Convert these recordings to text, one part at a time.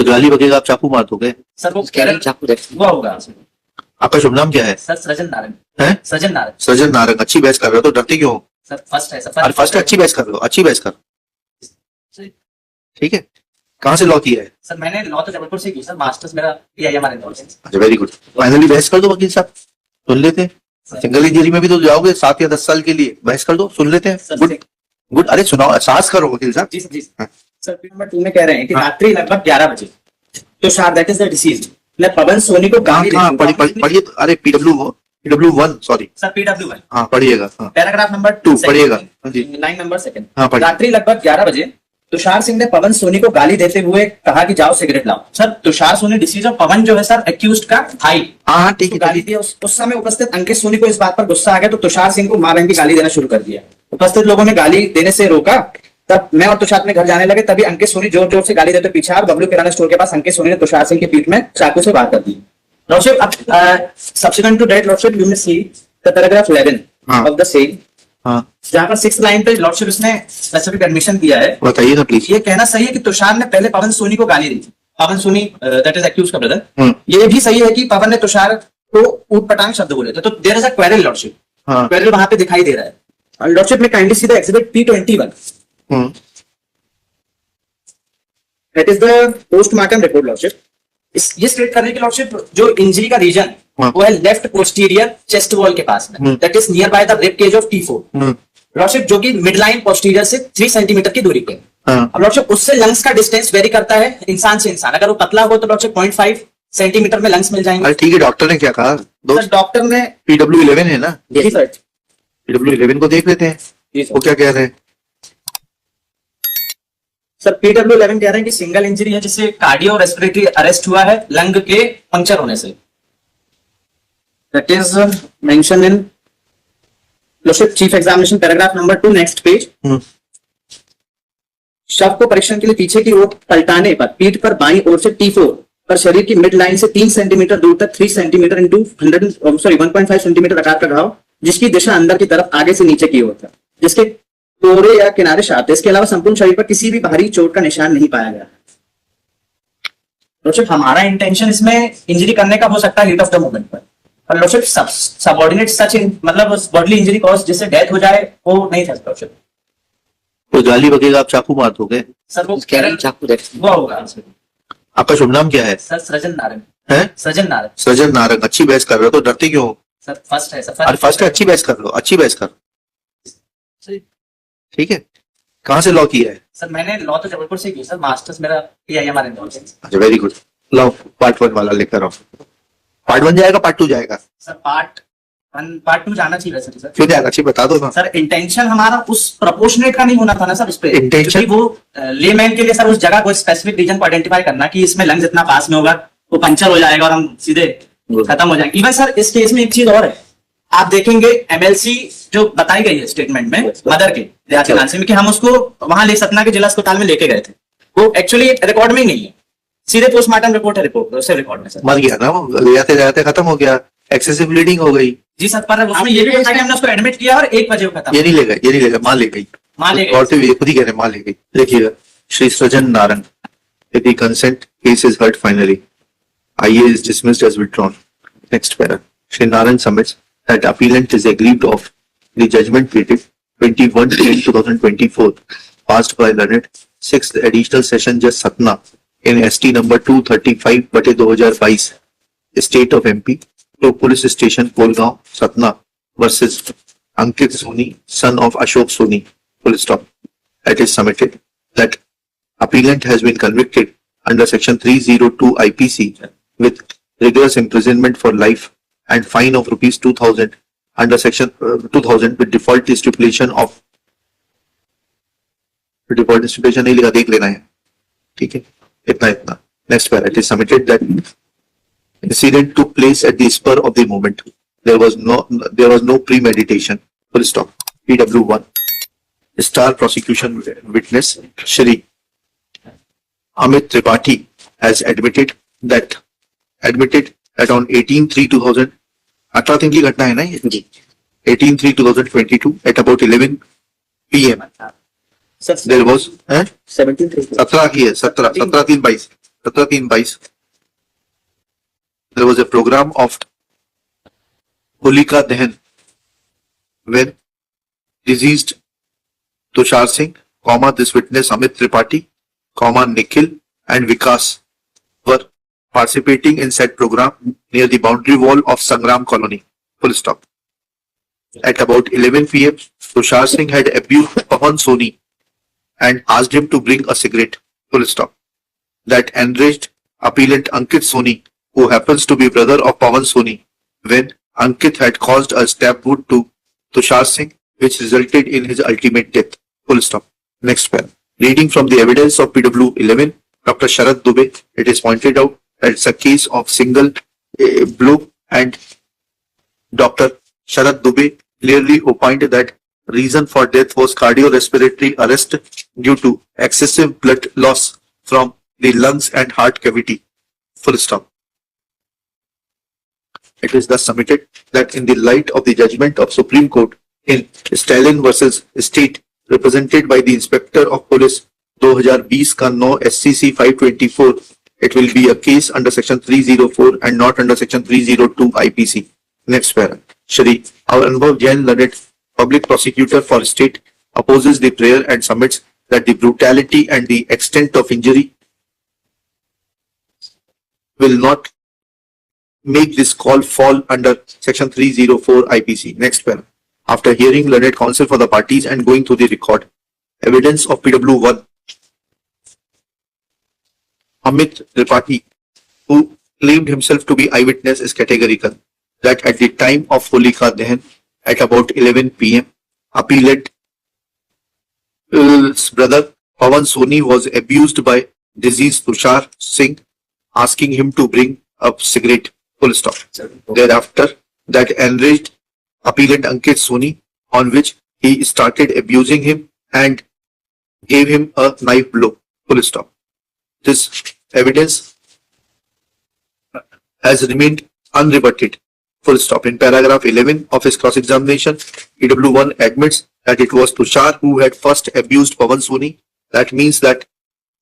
गाली बकेगा आप चाकू मार दोगे। सर वो केरल चाकू हुआ होगा। आपका शुभ नाम क्या है? सर सृजन नारंग है? सृजन नारंग। सृजन नारंग। अच्छी बहस कर रहे हो तो डरते क्यों हो? सर फर्स्ट है सर। अरे फर्स्ट अच्छी बहस कर रहे हो, अच्छी बहस कर। ठीक है, कहाँ से लॉ किया है? सर मैंने लॉ तो जबलपुर से की सर, मास्टर्स मेरा PIMR इंदौर से। अच्छा वेरी गुड। फाइनली बहस कर दो वकील साहब, सुन लेते हैं। सिंगल इंजरी में भी तो जाओगे 7 या 10 साल के लिए, बहस कर दो, सुन लेते हैं। Good good. अरे सुनाओ, साहस करो वकील साहब। जी सर जी सर। पीट नंबर 2 में कह रहे हैं कि रात्रि लगभग 11 बजे Tushar that is the deceased ने पवन सोनी को गाली पढ़िए। अरे PW1 सॉरी सर PW1 हाँ पढ़िएगा। पैराग्राफ नंबर 2 पढ़िएगा। लाइन नंबर 2 हाँ पढ़िए। रात्रि लगभग 11 बजे तुषार सिंह ने पवन सोनी को गाली देते हुए कहा कि जाओ सिगरेट लाओ। सर तुषार सोनी डिसीज और पवन जो है सर एक्यूज्ड का भाई। हाँ ठीक है। गाली दी। उस समय उपस्थित अंकित सोनी को इस बात पर गुस्सा आ गया तो तुषार सिंह को मां बहन की गाली देना शुरू कर दिया। उपस्थित लोगों ने गाली देने से रोका, तब मैं और तुषार अपने घर जाने लगे, तभी अंकित सोनी जोर जोर से गाली देते पीछे और बबलू किराना स्टोर के पास अंकित सोनी ने तुषार सिंह की पीठ में चाकू से वार कर दी। Lordship, subsequent to that lordship you may see the paragraph 11 of the same, जहां पर 6th लाइन पे लॉर्डशिप इसने स्पेसिफिक एडमिशन दिया है। बताइए ना प्लीज। ये कहना सही है कि तुषार ने पहले पवन सोनी को गाली दी थी। पवन सोनी दैट इज एक्यूज का ब्रदर। ये भी सही है कि पवन ने तुषार को ऊटपटांग शब्द बोले थे। तो there is a quarrel lordship. Quarrel वहां पे दिखाई दे रहा है। लॉर्डशिप में kindly see the exhibit P21 that is the postmortem report lordship. ये स्टेट करने की लॉर्डशिप जो इंजरी का रीजन वो है लेफ्ट पोस्टीरियर चेस्ट वॉल के पास में, that is near by the rib cage of T4 lordship, जो कि मिड लाइन पोस्टीरियर से 3 सेंटीमीटर की दूरी पे। अब लॉर्डशिप उससे लंग्स का डिस्टेंस वेरी करता है इंसान से इंसान। अगर वो पतला हो तो लॉर्डशिप 0.5 सेंटीमीटर में लंग्स मिल जाएंगे। ठीक है, डॉक्टर ने क्या कहा? डॉक्टर ने PW11 है ना? जी सर। PW11 को देख लेते हैं वो क्या कह रहे हैं। सर PW11 कह रहे हैं कि सिंगल इंजरी है जिससे कार्डियो रेस्पिरेटरी अरेस्ट हुआ है लंग के पंक्चर होने से। That is mention in lordship chief examination paragraph number 2 next page. शव को परीक्षण के लिए पीछे की ओर पलटाने पर पीठ पर बाईं ओर से T4 पर शरीर की मिड लाइन से 3 सेंटीमीटर दूर तक 3 सेंटीमीटर इंटू 1.5 सेंटीमीटर आकार का घाव, जिसकी दिशा अंदर की तरफ आगे से नीचे की ओर था, जिसके कोरे या किनारे शार्प थे। इसके अलावा संपूर्ण शरीर पर किसी भी बाहरी चोट का निशान नहीं पाया गया। लॉर्डशिप हमारा इंटेंशन इसमें इंजरी करने का हो सकता है हीट ऑफ द मोमेंट पर, और लॉर्डशिप सबऑर्डिनेट सच मतलब बॉडली इंजरी कॉज जिससे डेथ हो जाए वो नहीं था लॉर्डशिप। तो गाली बकेगा आप चाकू मार दोगे। सर वो केरल चाकू हुआ होगा। आपका शुभ नाम क्या है? सर सृजन नारंग। है? सृजन नारंग। सृजन नारंग। अच्छी बहस कर रहे हो तो डरते क्यों हो? सर फर्स्ट है सर। अरे फर्स्ट है, अच्छी बहस कर रहे हो, अच्छी बहस कर। ठीक है, कहाँ से लॉ किया है? सर मैंने लॉ तो जबलपुर से की सर, मास्टर्स मेरा PIMR इंदौर से। अच्छा वेरी गुड। लो पार्ट 1 वाला लेकर आओ। पार्ट 1 जाएगा, पार्ट 2 जाएगा? सर पार्ट 2 जाना चाहिए सर। क्यों जाएगा? अच्छी बता दो ना सर। इंटेंशन हमारा उस प्रोपोर्शनेट का नहीं होना था ना सर। उस पे इंटेंशन वो लेमैन के लिए सर उस जगह को स्पेसिफिक रीजन को आइडेंटिफाई करना कि इसमें लंग्स इतना पास में होगा वो पंचर हो जाएगा और हम सीधे खत्म हो जाएंगे। इवन सर इस केस में एक चीज और है, आप देखेंगे MLC जो बताई गई है स्टेटमेंट में मदर के देहाती नानसी में कि हम उसको वहां ले सतना के जिला अस्पताल में लेके गए थे, वो एक्चुअली रिकॉर्ड में ही नहीं है, सीधे पोस्टमार्टम रिपोर्ट है रिकॉर्ड में सर। मर गया ना वो, जाते जाते खत्म हो गया, एक्सेसिव ब्लीडिंग हो गई। जी सर, पर उसमें ये भी हमने उसको एडमिट किया और 1 बजे खत्म। ये नहीं ले गए, मां ले गई। और तो खुद ही कह रहे मां ले गई। देखिएगा, श्री सृजन नारंग, यदि consent case is heard finally, IA is dismissed as withdrawn. Next para. Shri Naran submits that appellant is aggrieved of the judgment dated 21/10/2024 passed by learned 6th additional session Judge Satna in ST number 235/2022 State of MP to Police Station Kolgaon Satna versus Ankit Soni son of Ashok Soni. Full stop. It is submitted that appellant has been convicted under section 302 IPC with rigorous imprisonment for life and fine of rupees 2000 under section 2000 with default stipulation of नहीं लिखा, देख लेना है। ठीक है, इतना next para. It is submitted that incident took place at the spur of the moment. There was no premeditation. Full stop. PW1. Star prosecution witness Shri Amit Tripathi has admitted that on 18/3/2000 18 दिन की घटना है ना ये जी, 18/3/2022 at about 11 PM there was 17 की है 17/3/22 17/3/22, there was a program of Holika Dahan when deceased Tushar Singh, this witness Amit Tripathi, Nikhil and Vikas were participating in said program near the boundary wall of Sangram Colony. Full stop. At about 11 p.m., Tushar Singh had abused Pawan Soni and asked him to bring a cigarette. Full stop. That enraged appellant Ankit Soni, who happens to be brother of Pawan Soni, when Ankit had caused a stab wound to Tushar Singh, which resulted in his ultimate death. Full stop. Next paragraph. Reading from the evidence of PW 11, Dr. Sharad Dubey, it is pointed out that it's a case of single blow, and Dr. Sharad Dubey clearly opined that reason for death was cardiorespiratory arrest due to excessive blood loss from the lungs and heart cavity. Full stop. It is thus submitted that in the light of the judgment of Supreme Court in Stalin versus State, represented by the Inspector of Police 2020 का 9 SCC 524, it will be a case under section 304 and not under section 302 IPC. Next para. Shri Anubhav Jain, learned public prosecutor for state, opposes the prayer and submits that the brutality and the extent of injury will not make this call fall under section 304 IPC. Next para. After hearing learned counsel for the parties and going through the record, evidence of PW 1, Amit Tripathi, who claimed himself to be eyewitness, is categorical that at the time of Holika Dahan at about 11 p.m., appellant's brother Pawan Soni was abused by deceased Tushar Singh, asking him to bring a cigarette. Full stop. Thereafter, that enraged appellant Ankit Soni, on which he started abusing him and gave him a knife blow. Full stop. This evidence has remained unrebutted. Full stop. In paragraph 11 of his cross-examination, EW1 admits that it was Tushar who had first abused Pawan Soni. That means that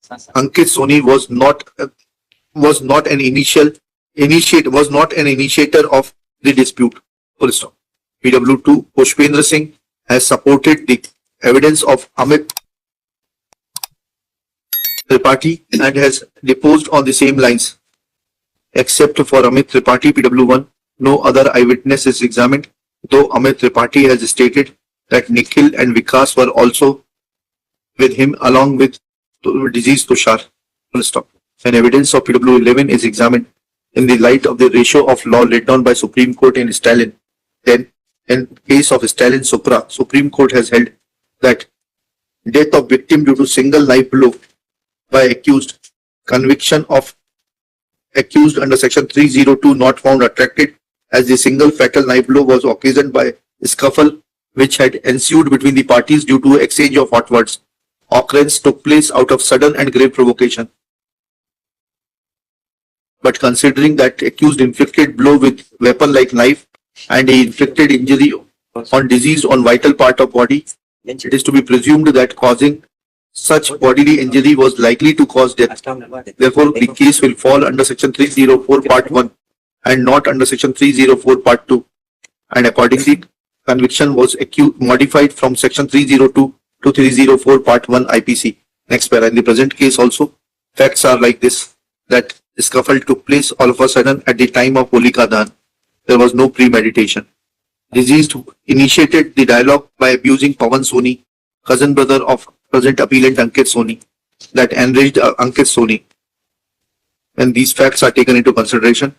Ankit Soni was not an initiator of the dispute. Full stop. PW2, Pushpendra Singh has supported the evidence of Amit Tripathi and has deposed on the same lines. Except for Amit Tripathi, PW1, no other eyewitness is examined, though Amit Tripathi has stated that Nikhil and Vikas were also with him along with deceased Tushar. Full stop. When evidence of PW11 is examined in the light of the ratio of law laid down by Supreme Court in Stalin, then in case of Stalin Supra, Supreme Court has held that death of victim due to single knife blow by accused, conviction of accused under section 302 not found attracted, as the single fatal knife blow was occasioned by a scuffle which had ensued between the parties due to exchange of hot words. Occurrence took place out of sudden and grave provocation. But considering that accused inflicted blow with weapon like knife and he inflicted injury on disease on vital part of body, it is to be presumed that causing such bodily injury was likely to cause death. Therefore, the case will fall under section 304 part 1 and not under section 304 part 2. And accordingly, conviction was modified from section 302 to 304 part 1 IPC. Next para. In the present case also, facts are like this, that the scuffle took place all of a sudden at the time of Holika Dahan. There was no premeditation. Deceased initiated the dialogue by abusing Pawan Soni, cousin brother of present appellant Ankit Soni, that enraged Ankit Soni. When these facts are taken into consideration,